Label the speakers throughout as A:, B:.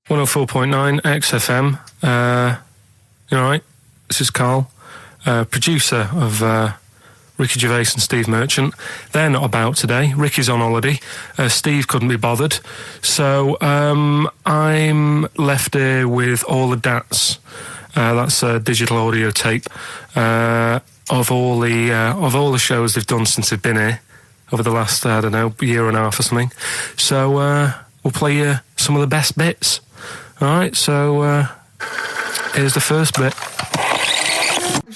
A: 104.9 XFM. You alright? This is Karl, producer of Ricky Gervais and Steve Merchant. They're not about today. Ricky's on holiday. Steve couldn't be bothered. So I'm left here with all the DATs. That's a digital audio tape of all the shows they've done since they've been here over the last, I don't know, year and a half or something. So we'll play you some of the best bits. Alright, so here's the first bit.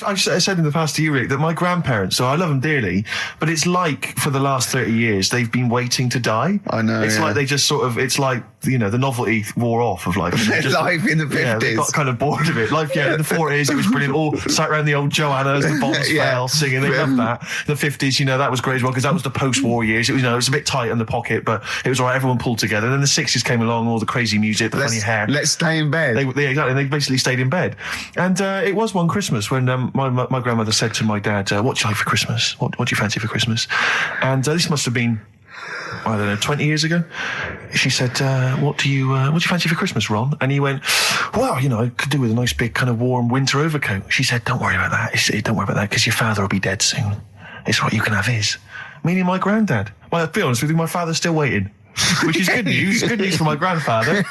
B: I said in the past to you, Rick, that my grandparents, so I love them dearly, but it's like for the last 30 years they've been waiting to die.
C: I know.
B: It's like they just sort of, it's like, you know, the novelty wore off of life.
C: Life in the 50s.
B: Yeah, they got kind of bored of it. Life, yeah, in the 40s, it was brilliant. All sat around the old Joannas, the bombs fell, singing. They loved that. The 50s, you know, that was great as well, because that was the post-war years. It was, you know, it was a bit tight in the pocket, but it was all right. Everyone pulled together. And then the 60s came along, all the crazy music, the funny hair.
C: Let's stay in bed.
B: Exactly. They basically stayed in bed. And it was one Christmas when my grandmother said to my dad, what do you like for Christmas? What do you fancy for Christmas? And this must have been, I don't know, 20 years ago. She said, what do you fancy for Christmas, Ron? And he went, well, you know, I could do with a nice big kind of warm winter overcoat. She said, don't worry about that. Don't worry about that, because your father will be dead soon. It's what you can have his. Meaning my granddad. Well, to be honest with you, my father's still waiting. Which is good news. Good news for my grandfather.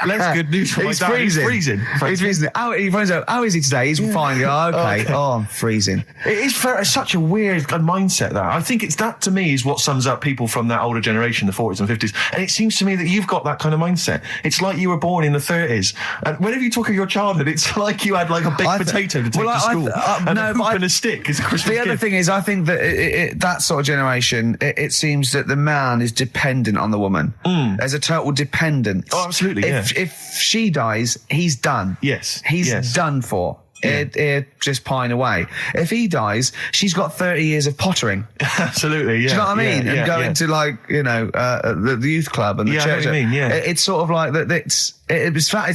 B: Less good news for my dad. He's freezing.
C: He's freezing. He finds out, how is he today? He's fine. Oh, okay. Oh, I'm freezing.
B: It is such a weird mindset, that. I think it's that, to me, is what sums up people from that older generation, the 40s and 50s. And it seems to me that you've got that kind of mindset. It's like you were born in the 30s. And whenever you talk of your childhood, it's like you had like a big potato to take to school. And a hoop and a stick is a Christmas gift.
C: The other thing is, I think that that sort of generation, it seems that the man is dependent on the woman. There's a total dependence.
B: Oh, absolutely,
C: If she dies, he's done.
B: Yes.
C: He's done for. Just pine away. If he dies, she's got 30 years of pottering.
B: Absolutely, yeah.
C: Do you know what I mean? And going to, like, you know, the youth club and the church.
B: I know what you mean, yeah.
C: It's sort of like that. It's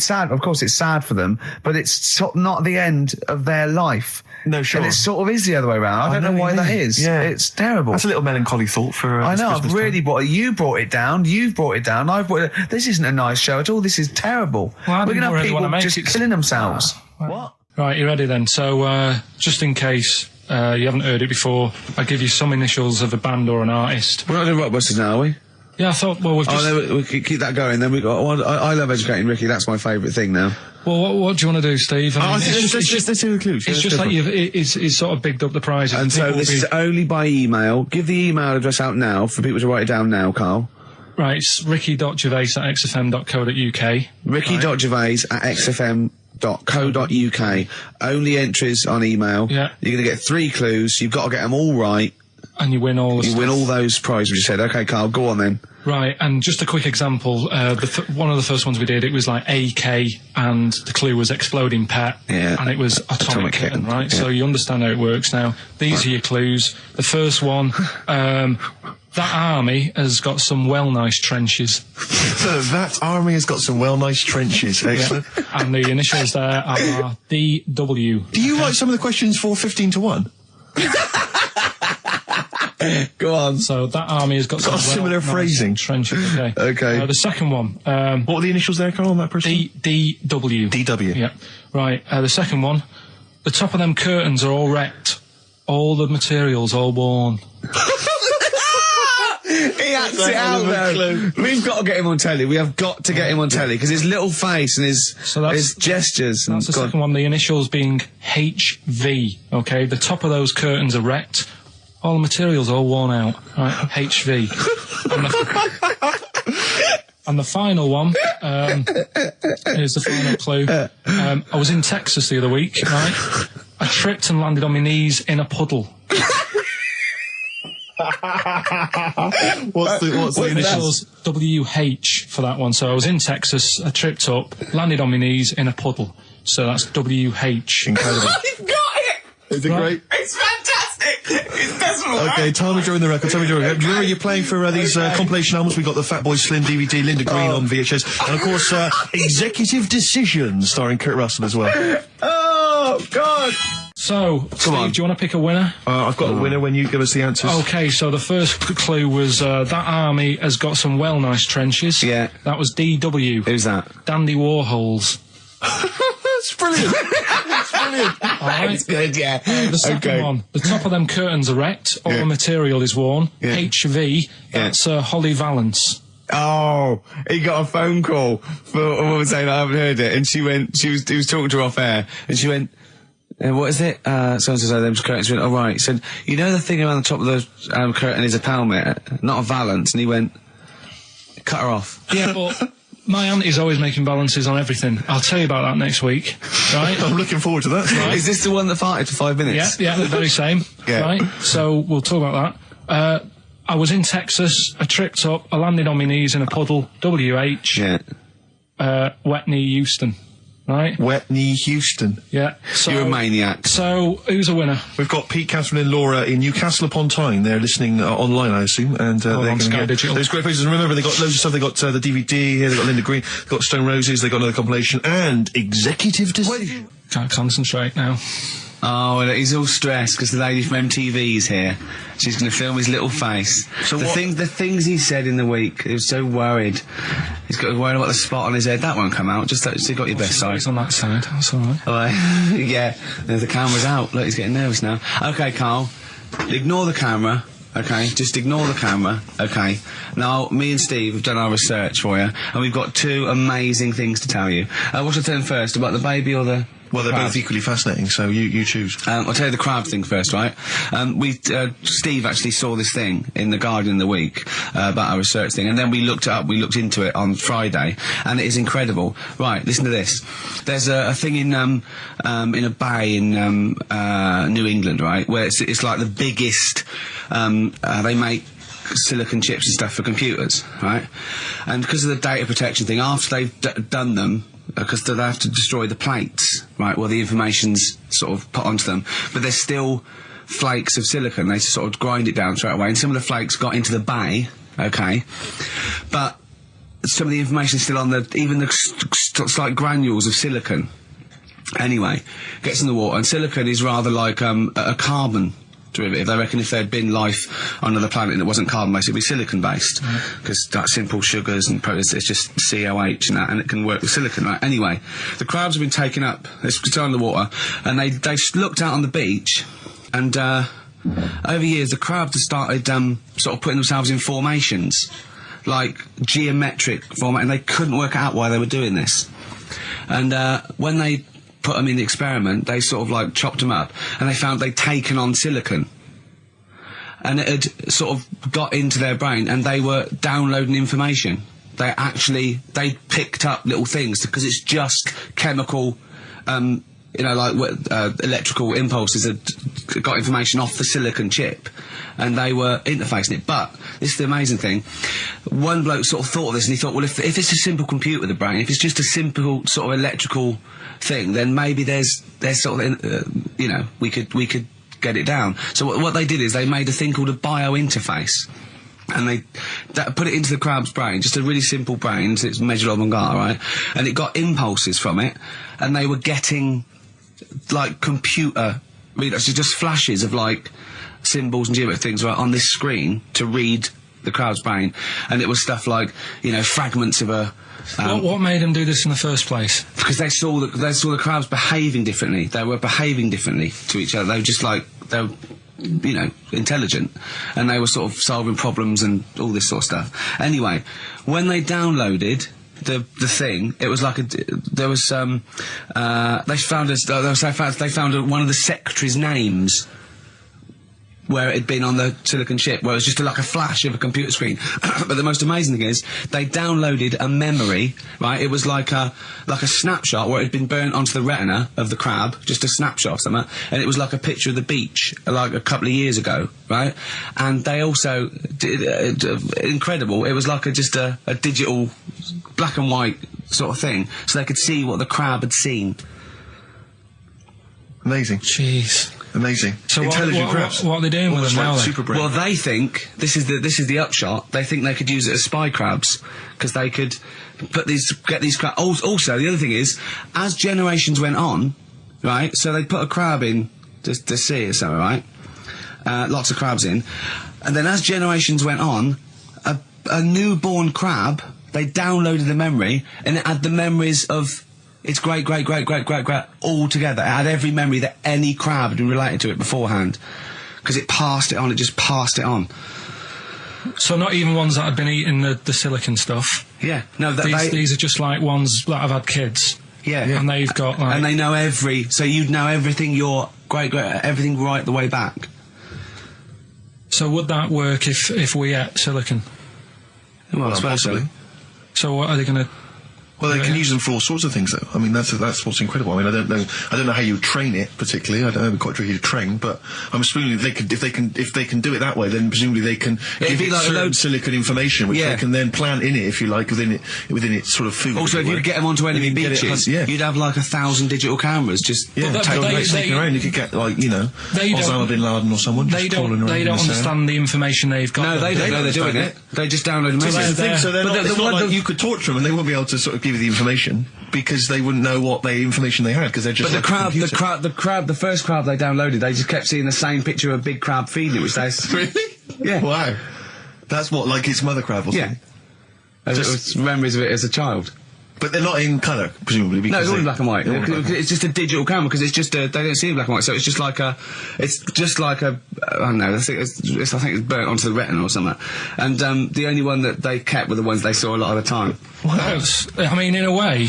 C: sad. Of course, it's sad for them, but it's sort of not the end of their life.
B: No, sure.
C: And it sort of is the other way around. I don't know why that is.
B: Yeah.
C: It's terrible.
B: That's a little melancholy thought for
C: I know,
B: Christmas
C: I've really brought it. You brought it down. You've brought it down. I've brought it. This isn't a nice show at all. This is terrible.
A: Well,
C: we're going to have people just killing themselves.
B: What?
A: Right, you ready then? So, just in case you haven't heard it before, I'll give you some initials of a band or an artist.
C: We're not doing Rockbusters now, are we?
A: Yeah, I thought, well, we've just...
C: Oh, no, we keep that going. Then we got... I love educating Ricky. That's my favourite thing now.
A: Well, what do you want to do, Steve?
B: Let's do the clues.
A: It's just like he's sort of bigged up the prize.
C: And so this is only by email. Give the email address out now for people to write it down now, Karl.
A: Right, it's ricky.gervais@xfm.co.uk.
C: ricky.gervais@xfm.co.uk. Only entries on email.
A: Yeah.
C: You're going to get 3 clues. You've got to get them all right.
A: And you win all the
C: win all those prizes we said. Okay, Karl, go on then.
A: Right, and just a quick example, one of the first ones we did, it was like AK, and the clue was exploding pet, and it was atomic kitten, right? Yeah. So you understand how it works now. These are your clues. The first one, that army has got some well-nice trenches.
B: That army has got some well-nice trenches. Excellent.
A: Yeah. And the initials there are DW.
B: Do you write some of the questions for 15 to 1?
C: Go on.
A: So that army has got some
B: similar phrasing.
A: Trenches. Okay.
B: Okay.
A: The second one.
B: What are the initials there, Karl, on that person?
A: DW.
B: DW.
A: Yeah. Right. The second one. The top of them curtains are all wrecked. All the materials all worn.
C: He acts it out though. We've got to get him on telly. We have got to get him on telly because his little face and his gestures.
A: That's the second one. The initials being HV. Okay. The top of those curtains are wrecked. All the materials all worn out. Right. HV. And the final one, here's the final clue. I was in Texas the other week, right? I tripped and landed on my knees in a puddle.
B: What's the
A: initials? WH for that one. So I was in Texas, I tripped up, landed on my knees in a puddle. So that's WH.
B: Incredible.
C: You've got it!
B: Is it great?
C: It's fantastic! It's desperate.
B: Okay, time to join the record. Do you remember you're playing for these compilation albums? We got the Fatboy Slim DVD, Linda Green on VHS, and of course Executive Decision starring Kurt Russell as well.
C: Oh God!
A: So, Steve, do you want to pick a winner?
B: I've got a winner when you give us the answers.
A: Okay, so the first clue was that army has got some well nice trenches.
C: Yeah.
A: That was DW.
C: Who's that?
A: Dandy Warhols.
B: That's brilliant. That's brilliant.
A: All right.
C: It's good, yeah.
A: The second one, the top of them curtains erect, all the material is worn.
C: Yeah.
A: HV, that's Holly Valance.
C: Oh, he got a phone call for a woman saying, I haven't heard it. And he was talking to her off air, and she went, what is it? Someone says, them curtains. She went, oh, right. He said, you know the thing around the top of the curtain is a palmet, not a valance. And he went, cut her off.
A: Yeah, but my auntie's always making balances on everything. I'll tell you about that next week, right?
B: I'm looking forward to that.
C: Right. Is this the one that farted for 5 minutes?
A: Yeah, the very same.
C: Yeah.
A: Right? So we'll talk about that. I was in Texas, I tripped up, I landed on my knees in a puddle, WH, wet knee Houston, right?
B: Wet knee Houston.
A: Yeah. So,
C: you're a maniac.
A: So, who's a winner?
B: We've got Pete, Catherine and Laura in Newcastle upon Tyne. They're listening online, I assume, and they're
A: on
B: going to
A: Sky
B: get
A: Digital.
B: those great places. And remember, they got loads of stuff. They got the DVD here. They got Linda Green. They got Stone Roses. They got another compilation and executive decision.
A: Can't concentrate now.
C: Oh, well, he's all stressed because the lady from MTV is here. She's going to film his little face.
B: So
C: the things he said in the week, he was so worried. He's got worried about the spot on his head. That won't come out. Just so you got your best side.
A: It's on that side. That's all right.
C: All right. Yeah. The camera's out. Look, he's getting nervous now. Okay, Carl. Ignore the camera. Okay, just ignore the camera. Okay. Now, me and Steve have done our research for you, and we've got 2 amazing things to tell you. What should I tell them first? About the baby or the...
B: Well, they're both equally fascinating, so you choose.
C: I'll tell you the crab thing first, right? Steve actually saw this thing in The Guardian in the week about our research thing, and then we looked it up, we looked into it on Friday, and it is incredible. Right, listen to this. There's a thing in a bay in New England, right, where it's like the biggest, they make silicon chips and stuff for computers, right? And because of the data protection thing, after they've done them, because they have to destroy the plates, right, where the information's sort of put onto them, but there's still flakes of silicon. They sort of grind it down straight away, and some of the flakes got into the bay, okay, but some of the information's still on even the slight granules of silicon. Anyway, gets in the water, and silicon is rather like a carbon derivative. They reckon if there'd been life on another planet that wasn't carbon-based, it'd be silicon-based, because like simple sugars and proteins, it's just COH and that, and it can work with silicon, right? Anyway, the crabs have been taken up, they're still in the water, and they looked out on the beach, and over years the crabs have started sort of putting themselves in formations, like geometric format, and they couldn't work out why they were doing this. And when they put them in the experiment, they sort of like chopped them up, and they found they'd taken on silicon, and it had sort of got into their brain, and they were downloading information. They picked up little things, because it's just chemical, like electrical impulses that got information off the silicon chip, and they were interfacing it. But this is the amazing thing. One bloke sort of thought of this, and he thought, well, if it's a simple computer with a brain, if it's just a simple sort of electrical thing, then maybe there's sort of, we could get it down. So what they did is they made a thing called a biointerface, and they put it into the crab's brain, just a really simple brain, so it's measured avant-garde, right? And it got impulses from it, and they were getting like computer, just flashes of like symbols and geometric things right on this screen to read the crab's brain, and it was stuff like fragments of a.
A: What made them do this in the first place?
C: Because they saw the crabs behaving differently. They were behaving differently to each other. They were just like intelligent, and they were sort of solving problems and all this sort of stuff. Anyway, when they downloaded the thing, it was like they found one of the secretary's names where it had been on the silicon chip, where it was just like a flash of a computer screen. But the most amazing thing is, they downloaded a memory, right? It was like a snapshot where it had been burnt onto the retina of the crab, just a snapshot of something, and it was like a picture of the beach, like a couple of years ago, right? And they also did, incredible, it was like just a digital black and white sort of thing, so they could see what the crab had seen.
B: Amazing.
A: Jeez.
B: Amazing.
A: So
B: intelligent crabs.
A: What are they doing with them now?
B: Super brain.
C: Well, they think this is the upshot. They think they could use it as spy crabs, because they could get these crabs. Also, the other thing is, as generations went on, right? So they put a crab in the sea or something, right? Lots of crabs in. And then as generations went on, a newborn crab, they downloaded the memory, and it had the memories of its great all together. It had every memory that any crab had been related to it beforehand. Because it passed it on, it just passed it on.
A: So not even ones that had been eating the silicon stuff?
C: Yeah. No,
A: these are just like ones that have had kids?
C: Yeah.
A: And they've got like...
C: And they know so you'd know everything, your everything right the way back.
A: So would that work if we ate silicon?
C: Well, I suppose so.
A: So what are they going to...
B: Well, they can use them for all sorts of things, though. I mean, that's what's incredible. I mean, I don't know how you train it particularly. I don't know, it'd be quite tricky to train, but I'm assuming if they can do it that way, then presumably they can give it certain silicon information, which they can then plant in it, if you like, within its sort of food.
C: Also, if you get them onto enemy beaches, you'd have like 1,000 digital cameras just
B: sneaking around. You could get Osama bin Laden or someone.
A: They don't understand the information they've got.
C: No, they don't know they're doing it. They just download them.
B: So it's not like you could torture them and they won't be able to sort of give you the information because they wouldn't know what information they had because they're just. But
C: the first crab they downloaded, they just kept seeing the same picture of a big crab feeding it, which they
B: really,
C: yeah,
B: wow, that's what like its mother crab or something.
C: Yeah, just memories of it as a child.
B: But they're not in colour, presumably. Because
C: no, it's all in black and white. It's just a digital camera because it's just they don't see in black and white, so it's just like a I don't know. I think it's burnt onto the retina or something. And the only one that they kept were the ones they saw a lot of the time.
A: Wow. I mean, in a way,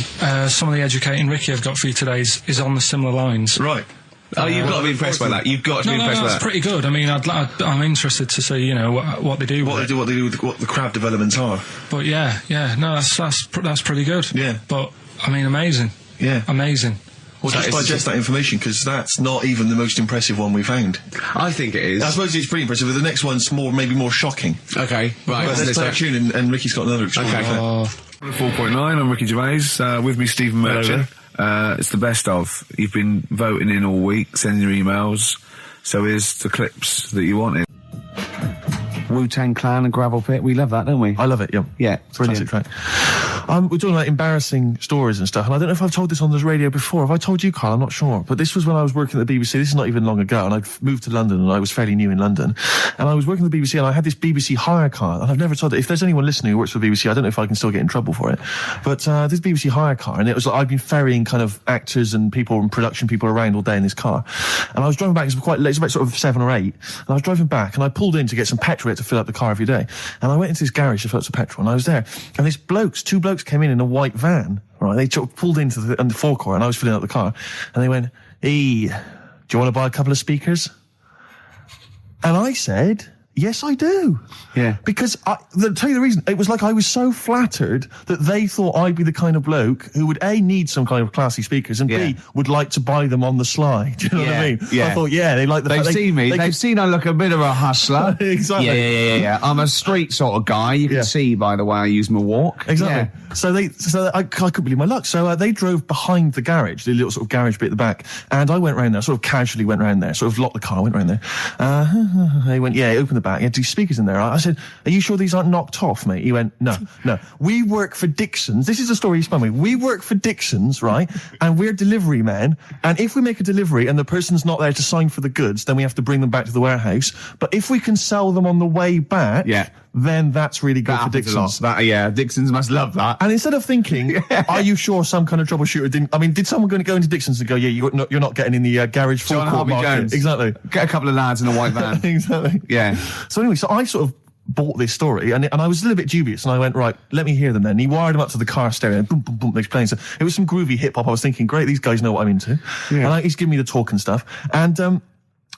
A: some of the educating Ricky I've got for you today is on the similar lines.
B: Right.
C: Oh, you've got to be impressed by that. You've got to be impressed by that.
A: That's pretty good. I mean, I'm interested to see, what they do.
B: What they do with what the crab developments are.
A: But yeah, no, that's pretty good.
B: Yeah.
A: But I mean, amazing.
B: Yeah.
A: Amazing.
B: Well, just digest that information because that's not even the most impressive one we found.
C: I think it is.
B: I suppose it's pretty impressive, but the next one's maybe more shocking.
C: Okay, right.
B: But let's play a tune, and Ricky's got another extraordinary.
C: Okay.
D: 4.9. I'm Ricky Gervais. With me, Stephen Merchant. It's the best of. You've been voting in all week, sending your emails. So here's the clips that you wanted.
C: Wu-Tang Clan and Gravel Pit. We love that, don't we?
B: I love it, yeah.
C: Yeah,
B: brilliant. Classic track. We're talking about embarrassing stories and stuff, and I don't know if I've told this on the radio before. Have I told you, Karl? I'm not sure. But this was when I was working at the BBC. This is not even long ago, and I'd moved to London, and I was fairly new in London. And I was working at the BBC, and I had this BBC hire car, and I've never told it. If there's anyone listening who works for the BBC, I don't know if I can still get in trouble for it. But this BBC hire car, and it was like I'd been ferrying kind of actors and people and production people around all day in this car. And I was driving back, it was quite late, it was about sort of 7 or 8, and I was driving back, and I pulled in to get some petrol to fill up the car every day. And I went into this garage to fill up some petrol, and I was there, and two blokes came in a white van, right? They pulled into the forecourt, and I was filling up the car, and they went, "Hey, do you want to buy a couple of speakers?" And I said, "Yes, I do."
C: Yeah.
B: Because to tell you the reason, it was like I was so flattered that they thought I'd be the kind of bloke who would A, need some kind of classy speakers, and B, would like to buy them on the sly. Do you know what I mean?
C: Yeah.
B: I thought, they like the
C: They've seen me. They've seen I look a bit of a hustler.
B: Exactly.
C: Yeah. I'm a street sort of guy. You can see by the way I use my walk.
B: Exactly. Yeah. So I couldn't believe my luck. So they drove behind the garage, the little sort of garage bit at the back, and I went round there, sort of casually went round there, sort of locked the car, went round there. They went, open the back. You had 2 speakers in there. I said, "Are you sure these aren't knocked off, mate?" He went, No. We work for Dixon's. This is the story he spun me. We work for Dixon's, right? And we're delivery men. And if we make a delivery and the person's not there to sign for the goods, then we have to bring them back to the warehouse. But if we can sell them on the way back, then that's really good for Dixon's.
C: Dixon's must love that.
B: And instead of thinking, are you sure some kind of troubleshooter didn't... I mean, did someone going to go into Dixon's and go, you're not getting in the garage forecourt market?
C: Jones.
B: Exactly.
C: Get a couple of lads in a white van.
B: Exactly.
C: Yeah.
B: So anyway, I sort of bought this story, and I was a little bit dubious, and I went, right, let me hear them then. And he wired them up to the car stereo, and boom, boom, boom, they're playing. So it was some groovy hip-hop. I was thinking, great, these guys know what I'm into. Yeah. And he's giving me the talk and stuff. And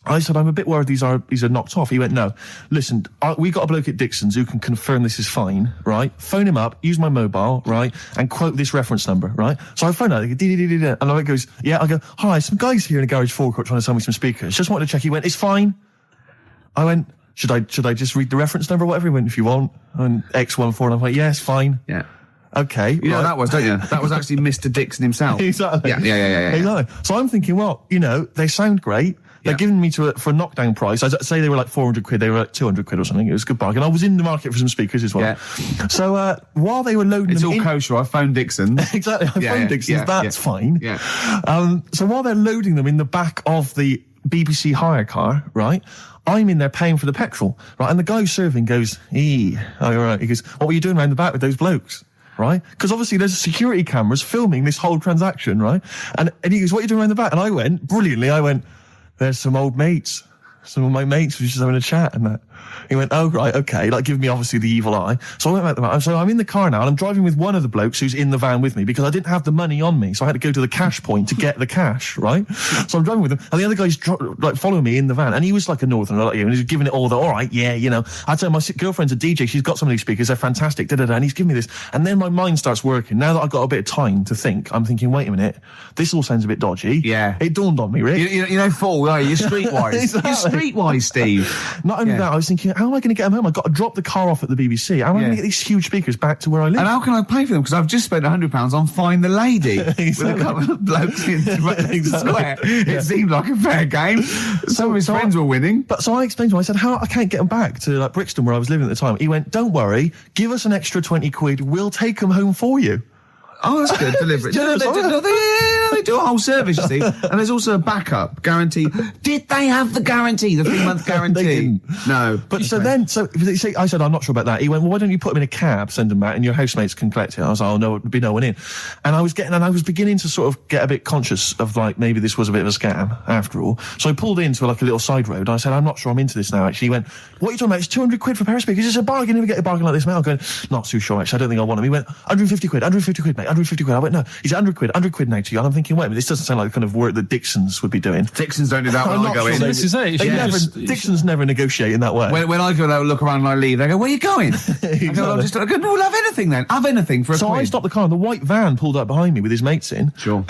B: I said, I'm a bit worried these are knocked off. He went, no, listen, we got a bloke at Dixon's who can confirm this is fine, right? Phone him up, use my mobile, right? And quote this reference number, right? So I phone out, and I goes, I go, hi, some guys here in a garage forecourt trying to sell me some speakers. Just wanted to check. He went, it's fine. I went, should I just read the reference number or whatever? He went, if you want. And X14, and I'm like, yes, fine.
C: Yeah.
B: Okay.
C: You know what that was, don't you? That was actually Mr. Dixon himself.
B: Exactly.
C: Yeah.
B: Exactly. So I'm thinking, well, they sound great. They're giving me for a knockdown price. I'd say they were like 400 quid, they were like 200 quid or something. It was a good bargain. I was in the market for some speakers as well. Yeah. So while they were loading
C: it's
B: them
C: all kosher. I phoned Dixon.
B: Exactly. I phoned Dixon. That's fine.
C: Yeah.
B: So while they're loading them in the back of the BBC hire car, right? I'm in there paying for the petrol, right? And the guy who's serving goes, oh, right. He goes, what were you doing around the back with those blokes? Right? Because obviously there's security cameras filming this whole transaction, right? And he goes, what are you doing around the back? And I went, brilliantly, there's some old mates. Some of my mates were just having a chat and that. He went, oh, right, okay, like giving me obviously the evil eye. So I went back to the van. So I'm in the car now and I'm driving with one of the blokes who's in the van with me because I didn't have the money on me. So I had to go to the cash point to get the cash, right? So I'm driving with him and the other guy's like following me in the van and he was like a northerner like you and he was giving it all the, all right, yeah, you know. I tell him, my girlfriend's a DJ, she's got some of these speakers, they're fantastic, da-da-da, and he's giving me this. And then my mind starts working. Now that I've got a bit of time to think, I'm thinking, wait a minute, this all sounds a bit dodgy.
D: Yeah.
B: It dawned on me, Rick.
D: You know, Paul, are you? You're streetwise.
B: Exactly.
D: You're streetwise, Steve.
B: Not only that, I was thinking, how am I going to get them home? I've got to drop the car off at the BBC. How am I going to get these huge speakers back to where I live?
D: And how can I pay for them? Because I've just spent £100 on Find the Lady with a couple of blokes in the square. It seemed like a fair game. Some of his friends were winning.
B: But so I explained to him, I said, I can't get them back to like Brixton where I was living at the time. He went, don't worry, give us an extra 20 quid, we'll take them home for you.
D: Oh, that's good. Deliberate. They do a whole service, you see. And there's also a backup guarantee. Did they have the guarantee, the 3-month guarantee?
B: They didn't.
D: No.
B: But I said, I'm not sure about that. He went, well, why don't you put them in a cab, send them back, and your housemates can collect it? I was like, oh, no, there'd be no one in. And I was beginning to sort of get a bit conscious of like, maybe this was a bit of a scam after all. So I pulled into like a little side road. I said, I'm not sure I'm into this now, actually. He went, what are you talking about? It's 200 quid for a pair of speakers. It's a bargain. You never get a bargain like this, mate. I'm going, not too sure, actually. I don't think I want them. He went, 150 quid, mate. 150 quid. I went, no. He's 100 quid now to you. And I'm thinking, wait a minute, this doesn't sound like the kind of work that Dixons would be doing.
D: Dixons don't do that when I go in.
A: This is it.
B: Dixons never negotiate in that way.
D: When I go there, look around and I leave, they go, where are you going?
B: Exactly.
D: I go, no, we'll have anything then. Have anything for a
B: So
D: quid.
B: I stopped the car and the white van pulled up behind me with his mates in.
D: Sure.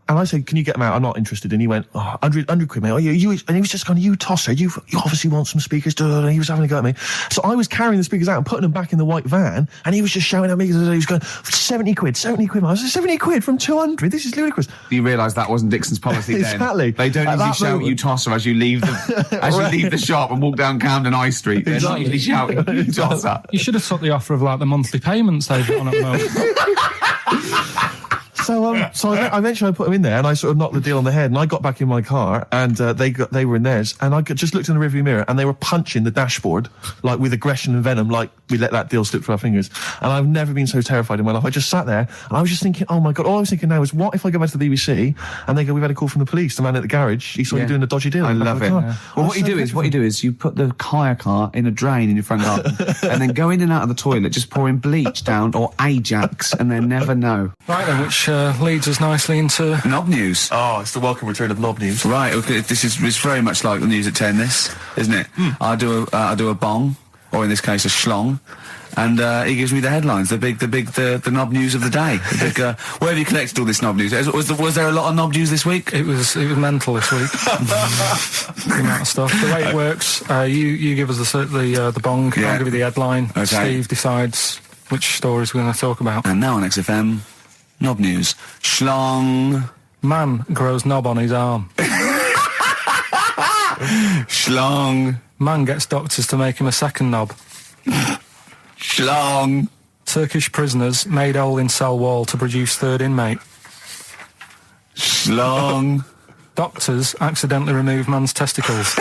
B: And I said, can you get them out? I'm not interested. And he went, 100 quid, mate. Oh, and he was just going, you tosser, you obviously want some speakers. And he was having a go at me. So I was carrying the speakers out and putting them back in the white van. And he was just shouting at me. He was going, 70 quid, mate. I was like, 70 quid from 200. This is ludicrous.
D: You realise that wasn't Dixon's policy then.
B: Exactly.
D: They don't usually shout, you tosser, as you leave the shop and walk down Camden High Street. They're not usually shouting, you tosser.
A: You should have took the offer of like the monthly payments they've got on at the moment.
B: So eventually I put them in there and I sort of knocked the deal on the head and I got back in my car and they were in theirs and I just looked in the rearview mirror and they were punching the dashboard like with aggression and venom, like we let that deal slip through our fingers. And I've never been so terrified in my life. I just sat there and I was just thinking, oh my God, all I was thinking now is what if I go back to the BBC and they go, we've had a call from the police, the man at the garage, he saw you doing a dodgy deal.
D: I love it. Yeah. Well, what you do is you put the hire car in a drain in your front garden and then go in and out of the toilet, just pouring bleach down or Ajax and then never know.
A: Right then, which leads us nicely into
D: Knob news.
B: Oh, it's the welcome return of Knob news.
D: Right, okay, this is very much like the news at 10, this, isn't it? I do a bong, or in this case a schlong, and he gives me the headlines, the knob news of the day. The big, where have you collected all this knob news? Was there a lot of knob news this week?
A: It was mental this week. The amount of stuff. The way it works, you give us the bong, I'll give you the headline.
D: Okay.
A: Steve decides which stories we're going to talk about.
D: And now on XFM, knob news. Schlong.
A: Man grows knob on his arm.
D: Schlong.
A: Man gets doctors to make him a second knob.
D: Schlong.
A: Turkish prisoners made hole in cell wall to produce third inmate.
D: Schlong.
A: Doctors accidentally remove man's testicles.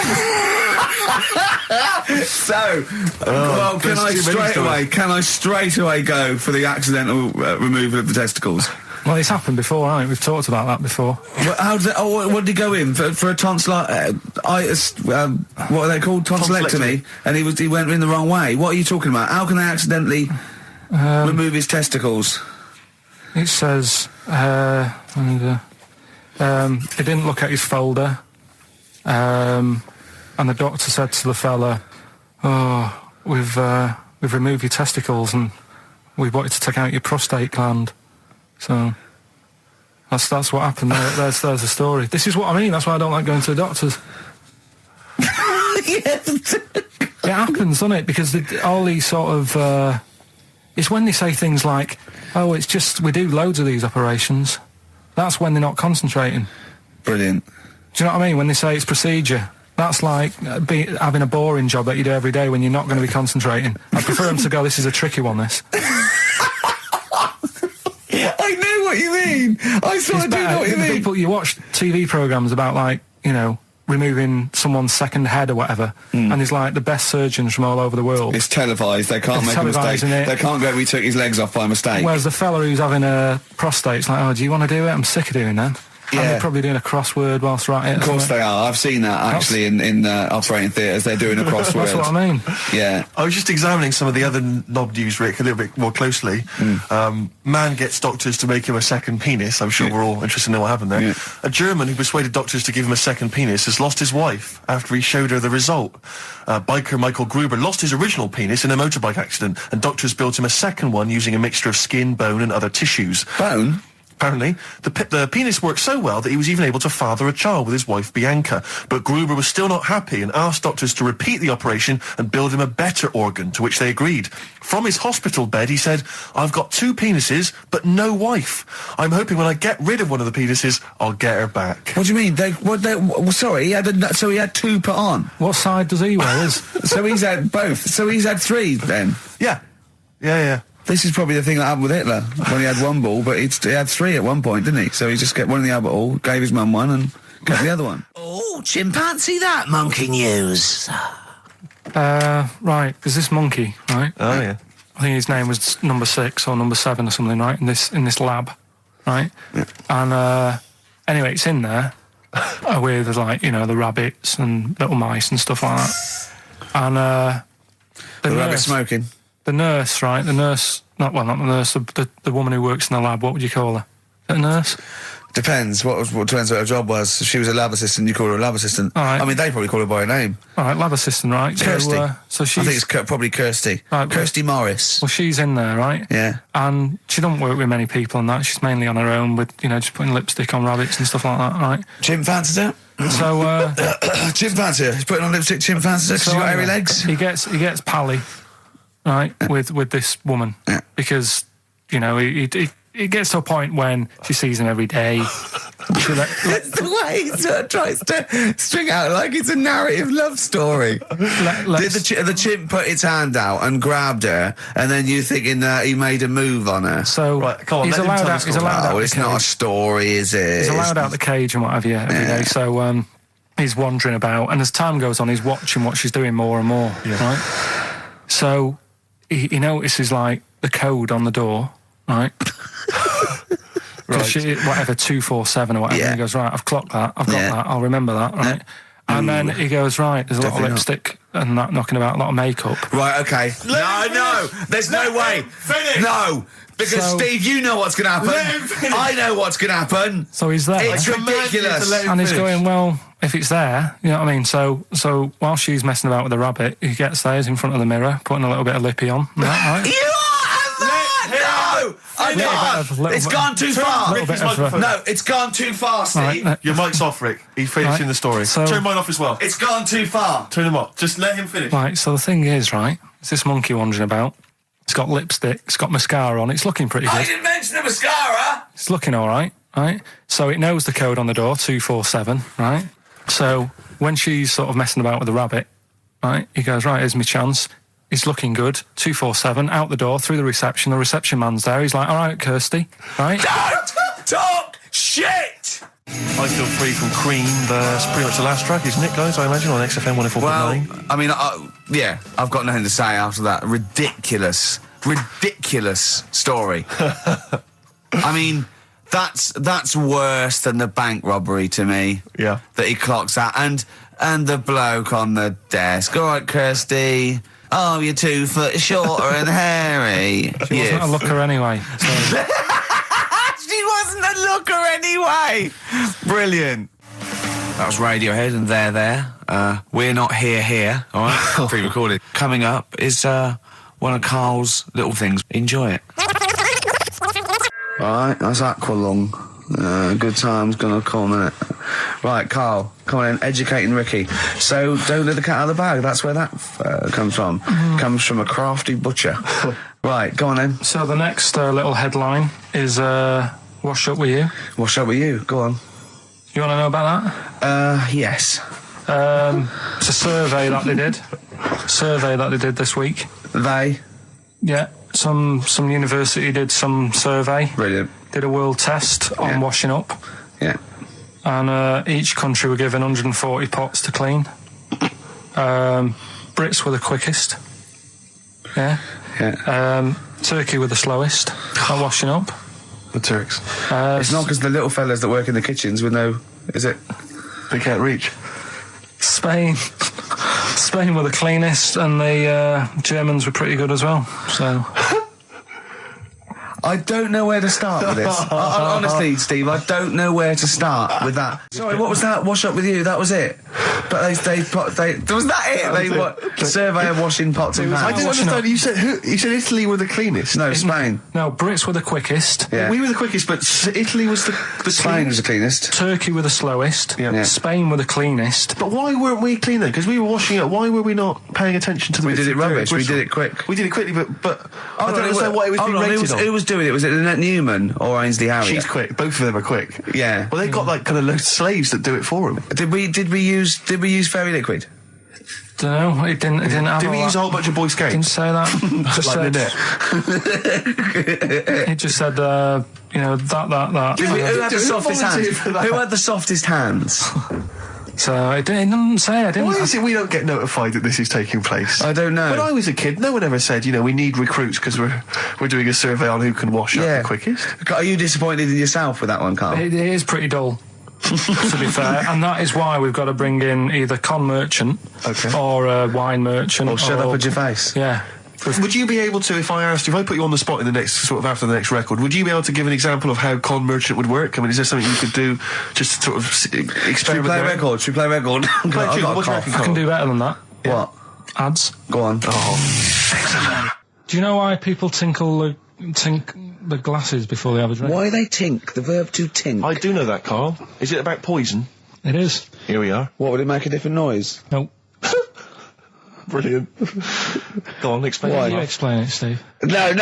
D: So, well, can I straight away go for the accidental removal of the testicles?
A: Well, it's happened before, hasn't it? We've talked about that before.
D: How did what did he go in for a tonsillitis? What are they called? Tonsillectomy. And he went in the wrong way. What are you talking about? How can they accidentally remove his testicles?
A: It says he didn't look at his folder, and the doctor said to the fella, "Oh, we've removed your testicles and we wanted to take out your prostate gland." So that's what happened. There's the story. This is what I mean. That's why I don't like going to the doctors. It happens, doesn't it? Because all these sort of it's when they say things like, "Oh, it's just we do loads of these operations." That's when they're not concentrating.
D: Brilliant.
A: Do you know what I mean? When they say it's procedure, that's like having a boring job that you do every day when you're not going to be concentrating. I prefer them to go, "This is a tricky one, this."
D: I know what you mean. I sort of do know what you mean.
A: You watch TV programmes about, like, you know, removing someone's second head or whatever, and he's like the best surgeons from all over the world.
D: It's televised. They can't make a mistake. They can't go, we took his legs off by mistake.
A: Whereas the fella who's having a prostate's like, oh, do you want to do it? I'm sick of doing that.
D: Yeah.
A: And they're probably doing a crossword whilst writing it.
D: Of course they are. I've seen that actually in operating theatres. They're doing a crossword.
A: That's what I mean.
D: Yeah.
B: I was just examining some of the other knob news, Rick, a little bit more closely. Man gets doctors to make him a second penis. I'm sure we're all interested to know what happened there.
D: Yeah.
B: A German who persuaded doctors to give him a second penis has lost his wife after he showed her the result. Biker Michael Gruber lost his original penis in a motorbike accident, and doctors built him a second one using a mixture of skin, bone and other tissues.
D: Bone?
B: Apparently, the penis worked so well that he was even able to father a child with his wife Bianca. But Gruber was still not happy and asked doctors to repeat the operation and build him a better organ, to which they agreed. From his hospital bed, he said, I've got 2 penises, but no wife. I'm hoping when I get rid of one of the penises, I'll get her back.
D: What do you mean? Sorry, he had 2 put on.
A: What side does he wear?
D: So he's had both. So he's had 3 then?
B: Yeah.
D: This is probably the thing that happened with Hitler, when he had 1 ball, but he had 3 at one point, didn't he? So he just got one in the Albert Hall, gave his mum one, and got the other one.
E: Oh, chimpanzee that monkey news.
A: Right, there's this monkey, right?
B: Oh, yeah.
A: I think his name was number 6 or number 7 or something, right? In this lab, right?
D: Yeah.
A: And anyway, it's in there with like the rabbits and little mice and stuff like that. And
D: The rabbit smoking.
A: The nurse, right? Not the nurse. The woman who works in the lab. What would you call her? Is it a nurse?
D: Depends. Depends what her job was. If she was a lab assistant, you call her a lab assistant.
A: All right.
D: I mean, they probably call her by her name.
A: All right, lab assistant, right?
D: Kirsty.
A: So she's.
D: I think it's probably Kirsty.
A: Right,
D: Kirsty Morris.
A: Well, she's in there, right?
D: Yeah.
A: And she don't work with many people and that. She's mainly on her own with, just putting lipstick on rabbits and stuff like that, right?
D: Chimpanzees out.
A: So,
D: chimpanzee. He's putting on lipstick. Chimpanzees because he's got hairy legs.
A: He gets pally, right, with this woman because he gets to a point when she sees him every day.
D: It's the way he sort of tries to string out like it's a narrative love story. Did the chimp put its hand out and grabbed her, and then you thinking that he made a move on her?
A: So
B: right, come on,
A: he's allowed out. He's allowed out.
D: It's not a story, is it?
A: He's allowed out the cage and what have you every day. So he's wandering about, and as time goes on, he's watching what she's doing more and more. Yeah. Right. So he notices like the code on the door, right?
B: Right.
A: Whatever 247 or whatever.
D: Yeah.
A: And he goes, right, I've clocked that. I've got that. I'll remember that. Right.
D: Yeah.
A: And then he goes, right, there's a lot of lipstick and that knocking about, a lot of makeup.
D: Right, okay. No, there's no way.
B: Finish.
D: No, because Steve, you know what's going to happen. I know what's going to happen.
A: So he's there.
D: It's ridiculous.
A: And he's going, well, if it's there, you know what I mean? So while she's messing about with the rabbit, he gets there, he's in front of the mirror, putting a little bit of lippy on. Right?
D: You are no! I know. It's gone too far. No, it's gone too far, Steve.
B: Your mic's off, Rick. He's finishing the story.
A: So-
B: Turn mine off as well.
D: It's gone too far.
B: Turn him off. Just let him finish.
A: Right, so the thing is, right, it's this monkey wandering about. It's got lipstick, it's got mascara on, it's looking pretty
D: I
A: good.
D: didn't mention the mascara.
A: It's looking all right, right? So it knows the code on the door, 247, right? So when she's sort of messing about with the rabbit, right, he goes, right, here's my chance. He's looking good, 247, out the door, through the reception man's there. He's like, all right, Kirsty, right?
D: Don't talk shit!
B: I Feel Free from Cream. That's pretty much the last track, isn't it, guys? I imagine on XFM 104.9.
D: Well, I mean, yeah, I've got nothing to say after that ridiculous story. I mean, that's worse than the bank robbery to me.
B: Yeah.
D: That he clocks out. And the bloke on the desk. All right, Kirsty. Oh, you're 2 foot shorter and hairy.
A: She wasn't a looker anyway. So.
D: She wasn't a looker anyway. Brilliant. That was Radiohead and They're There. We're Not Here, all right? Pre-recorded. Coming up is one of Carl's little things. Enjoy it. All right, that's Aqualung. Good time's gonna come, innit? Right, Carl, come on in, educating Ricky. So, don't let the cat out of the bag, that's where that comes from. Comes from a crafty butcher. Right, go on then.
A: So the next little headline is Wash Up With You.
D: Wash up with you, go on.
A: You want to know about that?
D: Yes.
A: It's a survey that they did this week.
D: They?
A: Yeah, some university did some survey.
D: Brilliant.
A: Did a world test on washing up.
D: Yeah.
A: and each country were given 140 pots to clean. Brits were the quickest. Yeah. Turkey were the slowest at washing up.
B: The Turks.
D: It's not because the little fellas that work in the kitchens with no... Is it?
B: They can't reach.
A: Spain were the cleanest, and the Germans were pretty good as well. So...
D: I don't know where to start with this. Honestly, Steve, I don't know where to start with that. Sorry, what was that? Wash up with you? That was it. But was that it? Survey of washing pots and pans.
B: I didn't understand. You said Italy were the cleanest.
D: No, Spain.
A: No, Brits were the quickest.
D: Yeah.
B: We were the quickest, but Italy was the
D: Spain was
B: cleanest.
D: the cleanest.
A: Turkey were the slowest.
B: Yeah.
A: Spain were the cleanest.
B: But why weren't we clean then? Because we were washing up. Why were we not paying attention to the?
D: We did it rubbish. We did it quick.
B: We did it quickly, but I don't understand what it was being rated on.
D: Who was doing it? Was it Lynette Newman or Ainsley Harriott?
B: She's quick. Both of them are quick.
D: Yeah.
B: Well, they've got like kind of loads of slaves that do it for them.
D: Did we use fairy liquid?
A: Don't know. It didn't have.
B: Did we use a whole bunch of Boy Scouts?
A: Didn't say that. Just
B: like
A: said, it just said, that.
D: Who had the softest hands? Who had the softest hands?
A: So it didn't say. I didn't.
B: Why is it we don't get notified that this is taking place?
D: I don't know.
B: When I was a kid, no one ever said, we need recruits because we're doing a survey on who can wash up the quickest.
D: Are you disappointed in yourself with that one, Carl?
A: It is pretty dull, to be fair, and that is why we've got to bring in either con merchant or a wine merchant.
D: Or shut up at your face.
A: Yeah.
B: Would you be able to, if I put you on the spot in the next, after the next record, would you be able to give an example of how con merchant would work? I mean, is there something you could do just to sort of experiment?
D: Should we play a record?
A: I can do better than that.
D: Yeah. What?
A: Ads.
D: Go on.
B: Oh.
A: Do you know why people tink the glasses before they have a drink?
D: Why they tink? The verb to tink.
B: I do know that, Carl. Is it about poison?
A: It is.
B: Here we are.
D: What, would it make a different noise?
A: Nope.
B: Brilliant. Go on, explain
A: Why?
B: it.
A: You explain it, Steve.
D: No,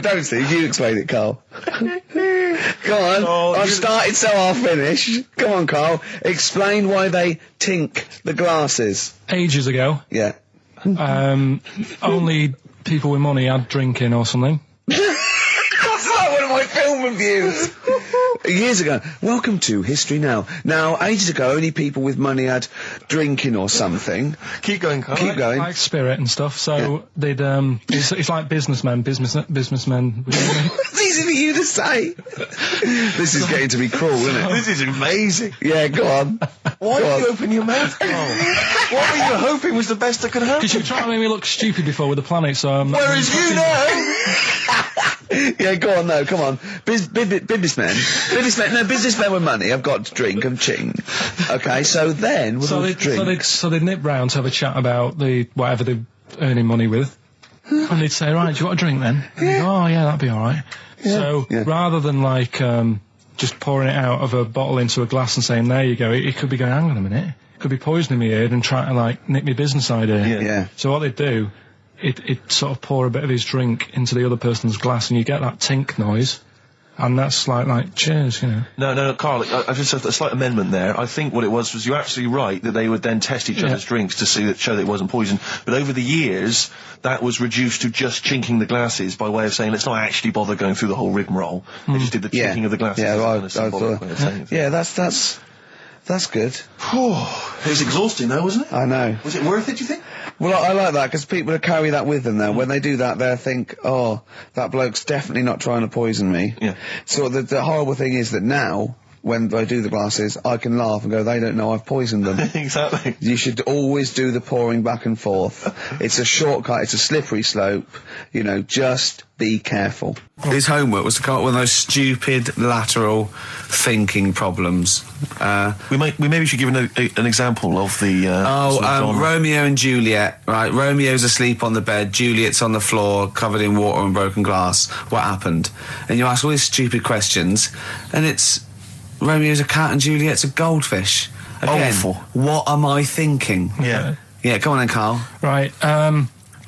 D: don't, Steve. You explain it, Carl. Go on.
B: Oh,
D: I've started, so I'll finish. Come on, Carl. Explain why they tink the glasses.
A: Ages ago,
D: Yeah.
A: only people with money had drinking or something.
D: That's like one of my film reviews. Years ago. Welcome to History Now. Now, ages ago, only people with money had drinking or something.
B: Keep going, Carl.
D: Keep going.
A: Like spirit and stuff. So they'd it's like businessmen.
D: It's easy for you to say. This is getting to be cruel, isn't it?
B: This is amazing.
D: Yeah, go on.
B: Why did you open your mouth, Carl? What were you hoping was the best that could happen?
A: Because you were trying to make me look stupid before with the planet, so I'm...
B: Whereas you know...
D: Yeah, go on, no, come on. Businessmen with money have got to drink and ching. Okay, so then...
A: So they'd nip round to have a chat about whatever they're earning money with. And they'd say, right, do you want a drink then? Yeah. Oh, yeah, that'd be alright. Yeah. So, rather than just pouring it out of a bottle into a glass and saying, there you go, it could be going, hang on a minute, it could be poisoning me head and trying to, nick my business idea.
D: Yeah.
A: So what they'd do, it'd sort of pour a bit of his drink into the other person's glass and you get that tink noise. And that's like cheers,
B: No, Carl, I just have a slight amendment there. I think what it was you're absolutely right that they would then test each other's drinks to show that it wasn't poison. But over the years, that was reduced to just chinking the glasses by way of saying, let's not actually bother going through the whole rigmarole. They just did the chinking of the glasses.
D: Yeah, that's good.
B: It was exhausting though, wasn't it?
D: I know.
B: Was it worth it, do you think?
D: Well, I like that, because people carry that with them, though. When they do that, they'll think, oh, that bloke's definitely not trying to poison me.
B: Yeah.
D: So the horrible thing is that now, when I do the glasses, I can laugh and go, they don't know I've poisoned them.
B: Exactly.
D: You should always do the pouring back and forth. It's a shortcut, it's a slippery slope. Just be careful. His homework was to come up with those stupid lateral thinking problems.
B: We maybe should give an example of the...
D: Romeo and Juliet, right? Romeo's asleep on the bed, Juliet's on the floor, covered in water and broken glass. What happened? And you ask all these stupid questions, and it's... Romeo's a cat and Juliet's a goldfish. Again,
B: awful.
D: What am I thinking?
B: Yeah.
D: Yeah, come on then, Carl.
A: Right,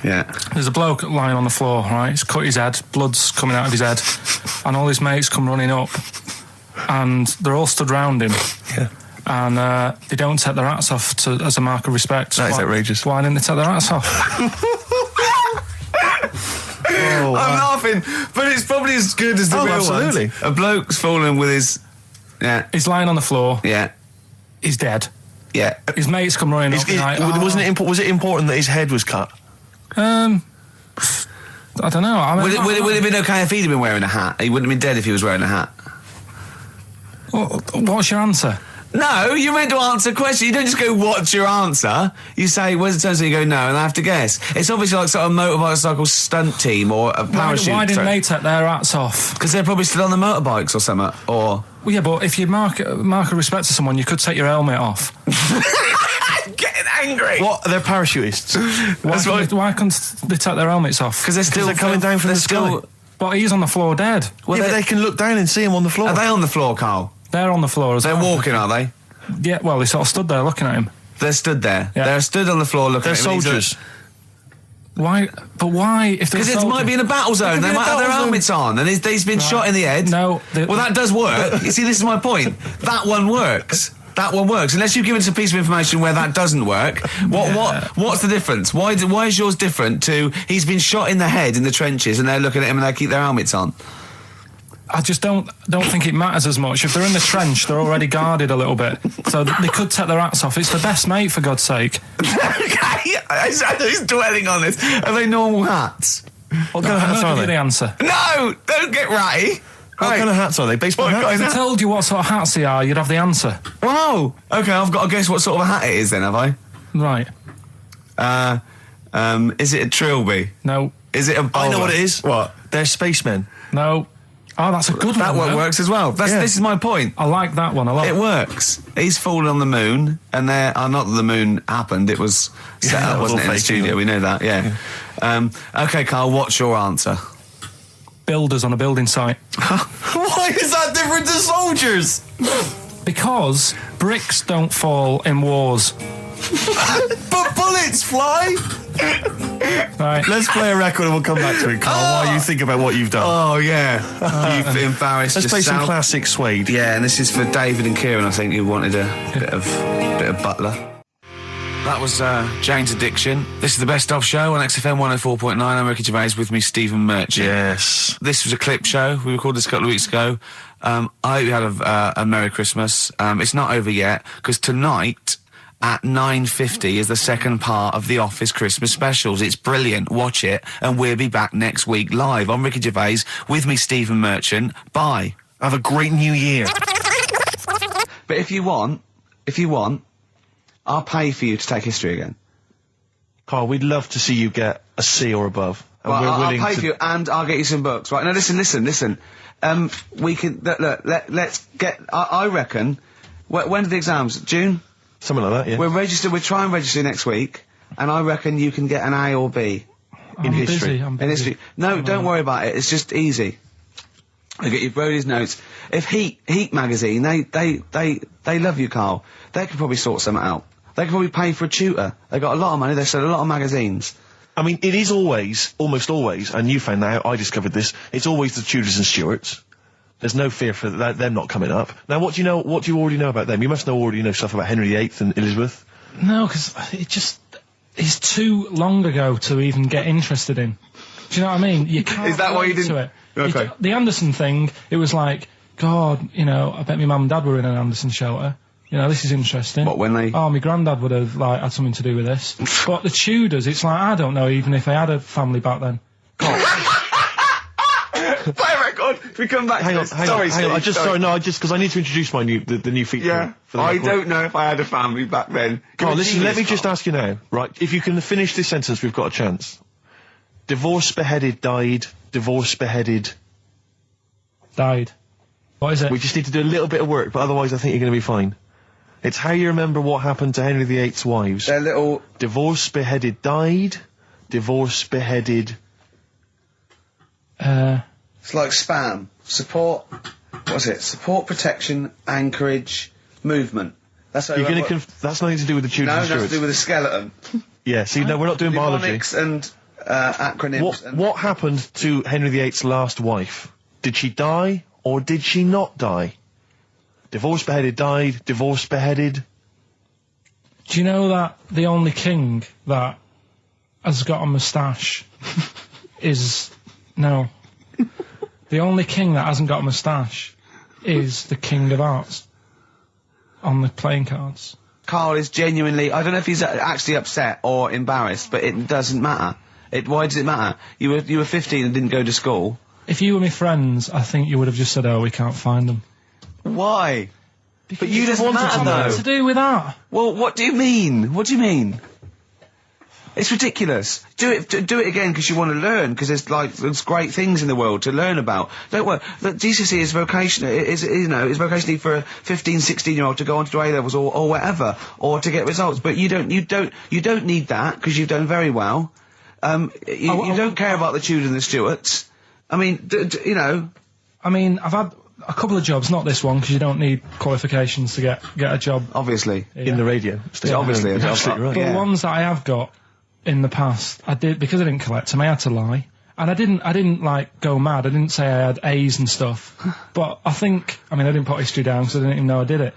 D: Yeah.
A: there's a bloke lying on the floor, right? He's cut his head, blood's coming out of his head, and all his mates come running up, and they're all stood round him.
B: Yeah.
A: And they don't take their hats off as a mark of respect.
B: That is outrageous.
A: Why didn't they take their hats off?
D: I'm laughing, but it's probably as good as the real
B: absolutely.
D: ones. A bloke's fallen with his... Yeah.
A: He's lying on the floor.
D: Yeah.
A: he's dead.
D: Yeah.
A: His mates come running up.
B: Was it important that his head was cut?
A: I don't know. I mean,
D: Would it have been okay if he'd been wearing a hat? He wouldn't have been dead if he was wearing a hat.
A: What's your answer?
D: No, you're meant to answer a question. You don't just go, what's your answer? You say, where's the turn? So you go, no, and I have to guess. It's obviously like sort of motorcycle stunt team or a parachute.
A: Why didn't they take their hats off?
D: Because they're probably still on the motorbikes or something, or...
A: Well, yeah, but if you mark a respect to someone, you could take your helmet off.
D: I'm getting angry.
B: What? They're parachutists.
A: Why couldn't they take their helmets off?
D: Because they're coming down from the sky.
A: But he's on the floor dead.
B: Well, yeah, but they can look down and see him on the floor.
D: Are they on the floor, Carl?
A: They're on the floor as well.
D: They're walking, are they?
A: Yeah, well, they sort of stood there looking at him.
D: They're stood there.
A: Yeah.
D: They're stood on the floor looking at him.
B: They're soldiers.
A: Why? But why?
D: Because it might be in a battle zone. They might have their helmets on, and he's been shot in the head.
A: No.
D: Well, that does work. You see, this is my point. That one works. That one works. Unless you've given us a piece of information where that doesn't work. What's the difference? Why is yours different to he's been shot in the head in the trenches, and they're looking at him and they keep their helmets on?
A: I just don't think it matters as much. If they're in the trench, they're already guarded a little bit, so they could take their hats off. It's the best mate, for God's sake.
D: Okay, he's dwelling on this. Are they normal hats?
B: What kind of hats are
A: Give you the
B: they?
A: answer.
D: No, don't get ratty.
B: What kind of hats are they? Baseball hats?
A: If I told you what sort of hats they are, you'd have the answer.
D: Wow. Okay, I've got to guess what sort of a hat it is then, have I?
A: Right.
D: Is it a trilby?
A: No.
D: Is it a bowler?
B: I know what it is.
D: What?
B: They're spacemen.
A: No. Oh, that's a good
D: That
A: one.
D: one works as well. This is my point.
A: I like that one a lot.
D: It works. He's fallen on the moon, and not that the moon happened, it was set up, wasn't it, in the studio, we know that, yeah. Okay, Carl, what's your answer?
A: Builders on a building site.
B: Why is that different to soldiers?
A: Because bricks don't fall in wars.
B: But bullets fly!
A: Right.
B: Let's play a record and we'll come back to it, Carl, while you think about what you've done.
D: Oh, yeah. You've embarrassed
B: Let's play some
D: yourself.
B: classic Suede.
D: Yeah, and this is for David and Kieran, I think, who wanted a bit of Butler. That was Jane's Addiction. This is the Best Of Show on XFM 104.9. I'm Ricky Gervais, with me, Stephen Merchant.
B: Yes.
D: This was a clip show. We recorded this a couple of weeks ago. I hope you had a Merry Christmas. It's not over yet, because tonight at 9:50 is the second part of The Office Christmas specials. It's brilliant. Watch it, and we'll be back next week live. I'm Ricky Gervais, with me, Stephen Merchant. Bye.
B: Have a great new year.
D: But if you want, I'll pay for you to take history again.
B: Carl, we'd love to see you get a C or above. And
D: Well,
B: we're
D: I'll
B: willing
D: pay
B: to...
D: for you, and I'll get you some books. Right, now listen. We can, let's get, I reckon, when are the exams? June?
B: Something like that, yeah.
D: We'll try and register next week, and I reckon you can get an A or B.
A: I'm
B: history.
A: I'm
D: In
A: busy.
D: history. No, don't worry about it, it's just easy. I get you Brody's notes. If Heat magazine, they love you, Carl. They could probably sort something out. They could probably pay for a tutor. They got a lot of money, they sell a lot of magazines.
B: I mean, it is almost always, and you found that out, I discovered this, it's always the Tudors and Stuarts. There's no fear for them not coming up. Now, what do you already know about them? You must already know stuff about Henry VIII and Elizabeth.
A: No, because it's too long ago to even get interested in. Do you know what I mean? You can't.
D: Is that why you
A: relate
D: didn't-
A: to it.
D: Okay.
A: The Anderson thing, it was like, God, I bet my mum and dad were in an Anderson shelter. This is interesting.
D: What, when they-
A: Oh, my granddad would have, had something to do with this. But the Tudors, it's like, I don't know even if they had a family back then.
D: Play a record. We come back
B: Hang
D: to
B: on,
D: this.
B: hang
D: Sorry,
B: on, hang on.
D: Steve,
B: Because I need to introduce my the new feature.
D: Yeah,
B: For the
D: I
B: record.
D: don't know if I had a family back then.
B: Carl, listen, let me just
D: Carl.
B: ask you now, right? If you can finish this sentence, we've got a chance. Divorce beheaded died. Divorce beheaded.
A: Died. What is it?
B: We just need to do a little bit of work, but otherwise I think you're going to be fine. It's how you remember what happened to Henry VIII's wives.
D: They're little...
B: Divorce beheaded died. Divorce beheaded.
D: It's like spam. Support... What's it? Support, protection, anchorage, movement. That's how
B: You're
D: you
B: going to. That's nothing to do with the Tudors
D: No,
B: and
D: nothing to
B: Stuarts.
D: do with the skeleton.
B: Yeah. See, no, we're not doing biology.
D: Mnemonics and acronyms. and
B: What happened to Henry VIII's last wife? Did she die or did she not die? Divorce beheaded died. Divorce beheaded.
A: Do you know that the only king that has got a moustache is... No. The only king that hasn't got a moustache is the King of Hearts. on the playing cards.
C: Karl is genuinely, I don't know if he's actually upset or embarrassed, but it doesn't matter. Why does it matter? You were 15 and didn't go to school.
A: If you were my friends, I think you would have just said, "Oh, we can't find them."
C: Why?
A: Because
C: But you just matter though.
A: What's to do with that?
C: Well, what do you mean? What do you mean? It's ridiculous. Do it again because you want to learn, because there's great things in the world to learn about. Don't worry. Look, GCSE is vocational. Is vocationally for a 15, 16-year-old to go on to do A levels or whatever, or to get results. But you don't need that because you've done very well. You don't care about the Tudor and the Stuarts. I mean,
A: I mean, I've had a couple of jobs, not this one, because you don't need qualifications to get a job.
C: Obviously.
B: In the radio.
C: Yeah, obviously.
B: You're absolutely right.
A: But the ones that I have got in the past, I did, because I didn't collect them, I had to lie. And I didn't like go mad. I didn't say I had A's and stuff. But I didn't put history down because I didn't even know I did it.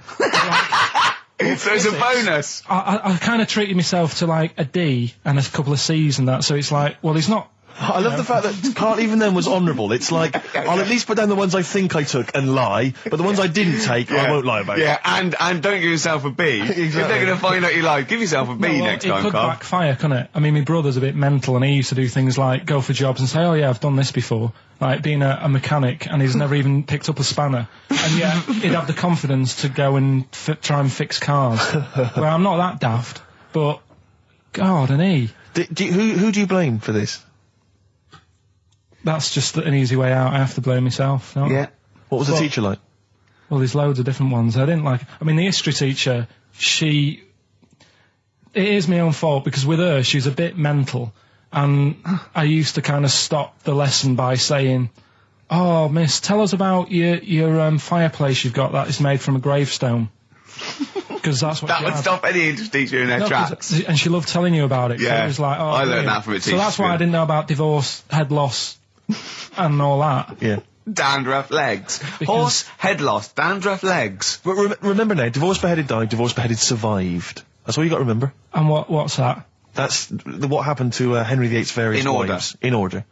C: So it's a bonus.
A: I kind of treated myself to like a D and a couple of C's and that, so it's like, well, he's not.
B: I love the fact that Karl even then was honourable. It's like, I'll at least put down the ones I think I took and lie, but the ones I didn't take, I won't lie about.
C: Yeah, and don't give yourself a B. Exactly. If they're going to find out you lied, give yourself a B next time,
A: It could
C: Karl.
A: backfire, couldn't it? I mean, my brother's a bit mental, and he used to do things like go for jobs and say, "Oh yeah, I've done this before," like being a mechanic, and he's never even picked up a spanner, and yet he'd have the confidence to go and try and fix cars. Well, I'm not that daft, but God, and he.
B: Who do you blame for this?
A: That's just an easy way out. I have to blame myself. No?
C: Yeah.
B: What was the teacher like?
A: Well, there's loads of different ones. I didn't like. I mean, the history teacher, it is my own fault, because with her, she's a bit mental, and I used to kind of stop the lesson by saying, "Oh, miss, tell us about your fireplace you've got that is made from a gravestone." Because that's what
C: That would stop any English teacher in their tracks.
A: And she loved telling you about it.
C: Yeah.
A: It was like, oh,
C: I learned
A: brilliant.
C: that from a teacher.
A: So that's why I didn't know about divorce, head loss, and all that.
B: Yeah.
C: Dandruff legs. Horse, head loss, dandruff legs.
B: But remember now, divorce, beheaded, died, divorce, beheaded, survived. That's all you got to remember.
A: And what's that?
B: That's what happened to Henry VIII's various wives. In order.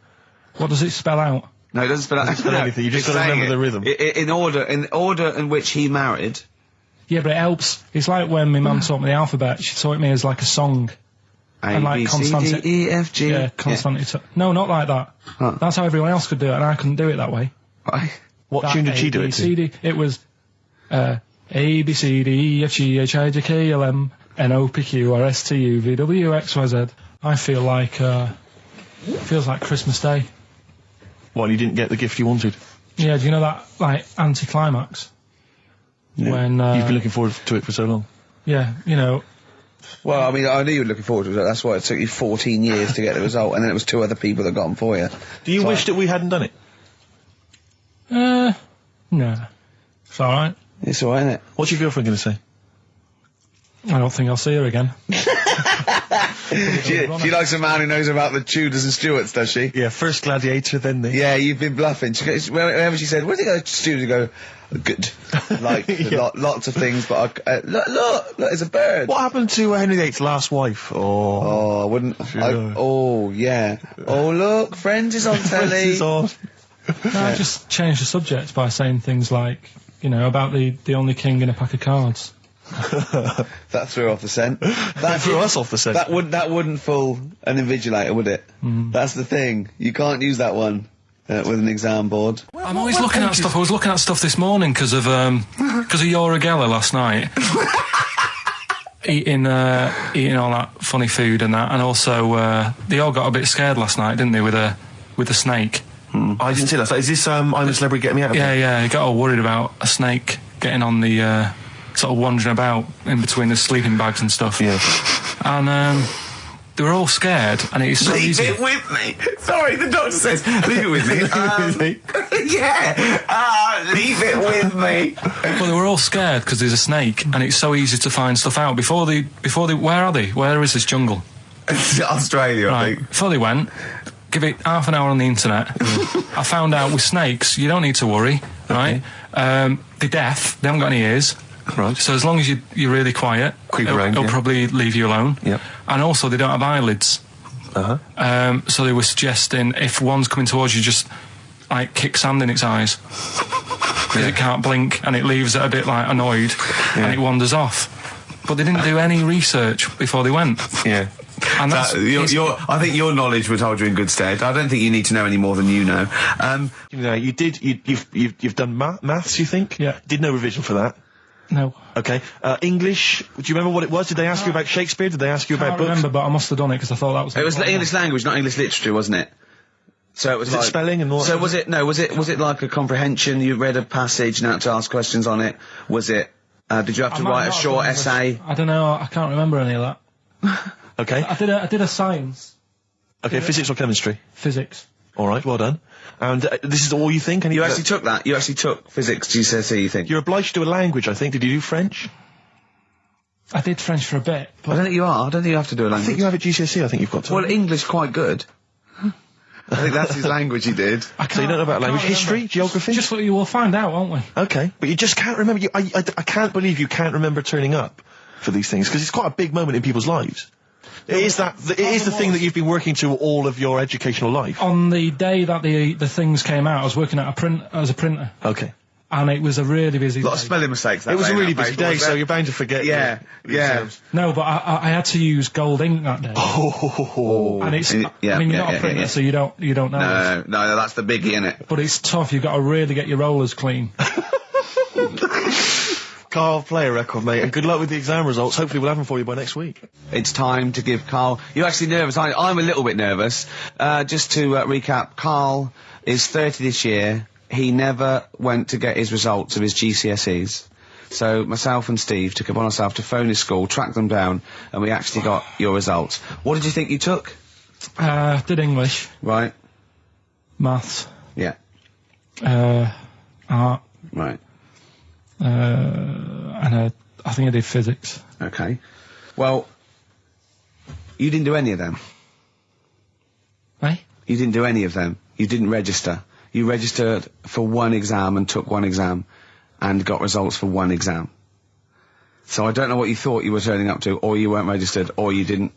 A: What does it spell out?
C: No, it doesn't spell out
B: anything. You just got to remember the rhythm.
C: In order in which he married.
A: Yeah, but it helps. It's like when my mum taught me the alphabet. She taught me as like a song.
C: A, B, C, D, E, F, G.
A: Yeah, constant. No, not like that.
C: Huh.
A: That's how everyone else could do it, and I couldn't do it that way.
C: Right.
B: What tune did she do it to?
A: It was A, B, C, D, E, F, G, H, I, J, K, L, M, N, O, P, Q, R, S, T, U, V, W, X, Y, Z. I feel like, feels like Christmas Day.
B: Well, you didn't get the gift you wanted.
A: Yeah, do you know that, like, anticlimax?
B: Yeah.
A: When,
B: You've been looking forward to it for so long.
A: Yeah, you know.
C: Well, I mean, I knew you were looking forward to it. That's why it took you 14 years to get the result, and then it was 2 other people that got them for you.
B: Do you wish that we hadn't done it?
A: No. It's alright.
C: It's alright, isn't it?
B: What's your girlfriend going to say?
A: I don't think I'll see her again.
C: She likes a man who knows about the Tudors and Stuarts, does she?
B: Yeah, first gladiator, then the...
C: Yeah, you've been bluffing. Whenever she said, "Where did you go to Stuarts?" You go, "Good." Like, lots of things, but look, there's a bird.
B: What happened to Henry VIII's last wife?
C: Oh, I wouldn't... oh, yeah. Oh, look, Friends is on telly.
B: Friends is on.
A: No, I just changed the subject by saying things like, you know, about the only king in a pack of cards.
C: That threw off the scent.
B: That threw us off the scent.
C: That wouldn't fool an invigilator, would it? That's the thing. You can't use that one with an exam board.
A: I'm always looking at stuff. I was looking at stuff this morning because of Yoragella last night. eating all that funny food and that, and also they all got a bit scared last night, didn't they, with a snake?
B: I didn't see that. So is this I'm a Celebrity, Get Me Out of Here?
A: Yeah, he got all worried about a snake getting on the sort of wandering about in between the sleeping bags and stuff.
B: Yeah.
A: And they were all scared, and it's so easy.
C: Leave it with me. Sorry, the doctor says, leave it with me. Yeah. Leave it with me.
A: Well, they were all scared because there's a snake, and it's so easy to find stuff out. Before they, where are they? Where is this jungle?
C: Australia, I think.
A: Before they went, give it half an hour on the internet. I found out with snakes, you don't need to worry, right? They're deaf, they haven't got any ears.
B: Right.
A: So as long as you're really quiet, it'll probably leave you alone.
B: Yep.
A: And also, they don't have eyelids. So they were suggesting if one's coming towards you, just like kick sand in its eyes. because it can't blink, and it leaves it a bit like annoyed, and it wanders off. But they didn't do any research before they went.
B: Yeah.
A: And that's
C: I think your knowledge would hold you in good stead. I don't think you need to know any more than you know.
B: You know, you've done maths, you think?
A: Yeah.
B: Did no revision for that?
A: no.
B: Okay. English, do you remember what it was? Did they ask you about Shakespeare? Did they ask you
A: I
B: about
A: can't
B: books?
A: remember, but I must have done it because I thought that was.
C: It was English language, not English literature, wasn't it? So it was
B: Was it spelling and all that?
C: So was it like a comprehension? You read a passage and had to ask questions on it? Was it? Did you have to write a short essay?
A: I don't know. I can't remember any of that.
B: Okay.
A: I did a science.
B: Okay, physics or chemistry?
A: Physics.
B: All right, well done. And this is all you think?
C: You actually took that? You actually took physics GCSE, you think?
B: You're obliged to do a language, I think. Did you do French?
A: I did French for a bit.
C: I don't think you are. I don't think you have to do a
B: I
C: language.
B: think you have a GCSE, I think you've got to.
C: Well, English quite good. I think that's his language he did.
B: So you don't know about language. History? Geography?
A: Just what you will find out, won't we?
B: Okay, but you just can't remember. I can't believe you can't remember turning up for these things, because it's quite a big moment in people's lives. It is the thing that you've been working to all of your educational life.
A: On the day that the things came out, I was working at as a printer.
B: Okay.
A: And it was a really busy
C: A lot
A: day.
C: of spelling mistakes. That
B: It was
C: day,
B: a really
C: that
B: busy
C: paper,
B: day,
C: wasn't
B: so
C: it?
B: you're bound to forget.
C: Yeah,
B: the
C: yeah.
B: exams.
A: No, but I had to use gold ink that day.
B: Oh.
A: And it's,
C: Yeah,
A: I mean, you're
C: yeah,
A: not a
C: yeah,
A: printer,
C: yeah.
A: so you don't know.
C: No, that's the biggie, innit?
A: But it's tough. You've got to really get your rollers clean.
B: Karl, play a record, mate, and good luck with the exam results. Hopefully we'll have them for you by next week.
C: It's time to give Karl... You're actually nervous. I'm a little bit nervous. Just to recap, Karl is 30 this year. He never went to get his results of his GCSEs. So myself and Steve took it upon ourselves to phone his school, track them down, and we actually got your results. What did you think you took?
A: Did English,
C: Right.
A: maths,
C: Yeah.
A: art,
C: Right.
A: and I think I did physics.
C: Okay. Well, you didn't do any of them.
A: Eh?
C: You didn't do any of them. You didn't register. You registered for one exam and took one exam and got results for one exam. So I don't know what you thought you were turning up to, or you weren't registered, or you didn't.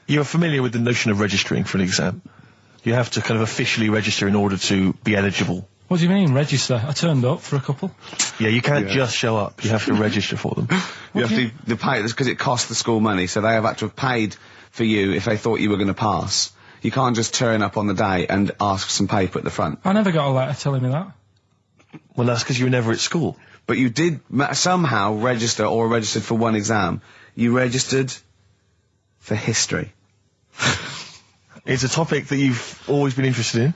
B: You're familiar with the notion of registering for an exam. You have to kind of officially register in order to be eligible.
A: What do you mean, register? I turned up for a couple.
B: Yeah, you can't just show up. You have to register for them.
C: You have to pay this because it costs the school money, so they have had to have paid for you if they thought you were going to pass. You can't just turn up on the day and ask for some paper at the front.
A: I never got a letter telling me that.
B: Well, that's because you were never at school.
C: But you did somehow register or registered for one exam. You registered for history.
B: It's a topic that you've always been interested in.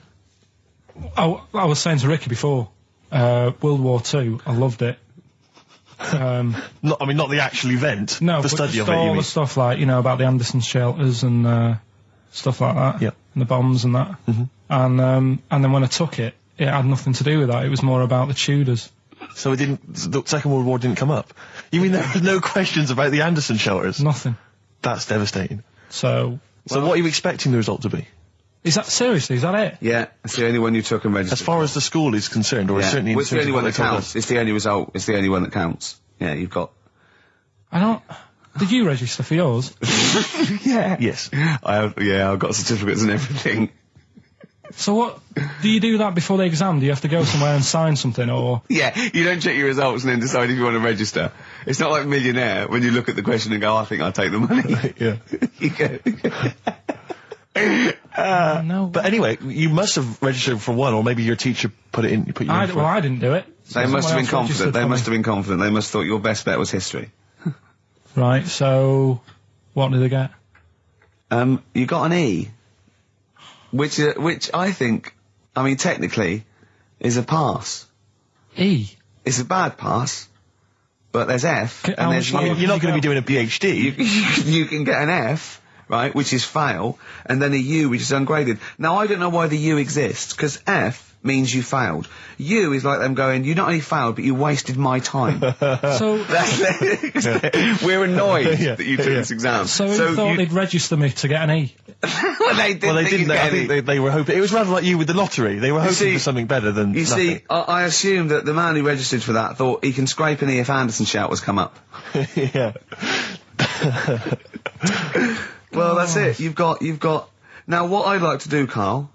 A: I was saying to Ricky before, World War II, I loved it.
B: Not the actual event.
A: No,
B: the
A: but
B: study
A: just
B: of it. You
A: all
B: mean?
A: the stuff like, about the Anderson shelters and stuff like that.
B: Yep.
A: And the bombs and that. And then when I took it, it had nothing to do with that. It was more about the Tudors.
B: So the Second World War didn't come up. You mean there were no questions about the Anderson shelters?
A: Nothing.
B: That's devastating.
A: So
B: So what are you expecting the result to be?
A: is that it?
C: Yeah, it's the only one you took and registered.
B: As far as the school is concerned, or
C: yeah.
B: certainly in
C: Well, it's the
B: terms
C: only
B: of
C: one
B: what
C: that
B: they told
C: counts.
B: us.
C: It's the only result. It's the only one that counts. Yeah, you've got.
A: I don't. Did you register for yours?
C: Yeah.
B: Yes.
C: I've got certificates and everything.
A: So what do you do that before the exam? Do you have to go somewhere and sign something, or?
C: Yeah, you don't check your results and then decide if you want to register. It's not like Millionaire when you look at the question and go, I think I'll take the money.
B: Yeah.
C: You go.
A: No.
B: But anyway, you must have registered for one, or maybe your teacher put you in for
A: I didn't do it.
C: They must have been
A: Someone else
C: confident.
A: registered
C: They
A: for
C: must
A: me.
C: have been confident. They must have thought your best bet was history.
A: Right. So, what did they get?
C: You got an E, which I think, technically, is a pass.
A: E.
C: It's a bad pass, but there's F,
A: How
C: and there's
A: much
C: U.
B: You're not going to be doing a PhD.
C: You can get an F, right, which is fail, and then a U, which is ungraded. Now, I don't know why the U exists, because F means you failed. U is like them going, you not only failed, but you wasted my time.
A: So,
C: We're annoyed
B: Yeah,
C: that you took this exam.
A: so you thought they'd register me to get an E?
C: well, they didn't.
B: Well, they
C: think
B: didn't.
C: you'd
B: I
C: get
B: think
C: any.
B: they were hoping. It was rather like you with the lottery. They were hoping
C: see-
B: for something better than
C: You
B: nothing.
C: see, I assume that the man who registered for that thought he can scrape an E if Anderson shouters come up.
B: Yeah.
C: Well, that's it. You've got. Now, what I'd like to do, Karl,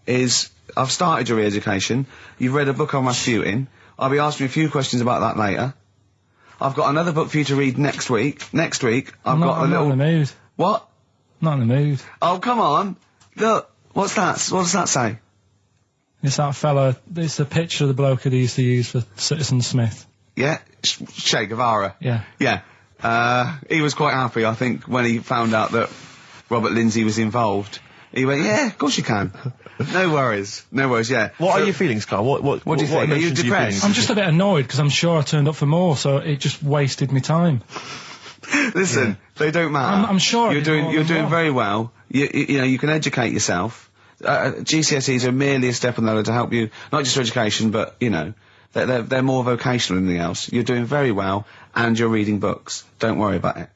C: is I've started your re-education. You've read a book on Rasputin. I'll be asking you a few questions about that later. I've got another book for you to read next week. Next week, I've got a
A: I'm
C: little...
A: not in the mood.
C: What?
A: Not in the mood.
C: Oh, come on. Look, what's that? What does that say?
A: It's that fella, it's the picture of the bloke that he used to use for Citizen Smith.
C: Yeah? Che Guevara.
A: Yeah.
C: Yeah. He was quite happy, I think, when he found out that Robert Lindsay was involved. He went, yeah, of course you can. No worries. No worries, yeah.
B: What are your feelings, Carl? What
C: do you think? Are you
B: emotions
C: depressed?
A: I'm just a bit annoyed because I'm sure I turned up for more, so it just wasted me time.
C: Listen, they don't matter.
A: I'm sure
C: you're doing very well. You know, you can educate yourself. GCSEs are merely a step on the ladder to help you, not just for education, but, you know, they're more vocational than anything else. You're doing very well, and you're reading books. Don't worry about it.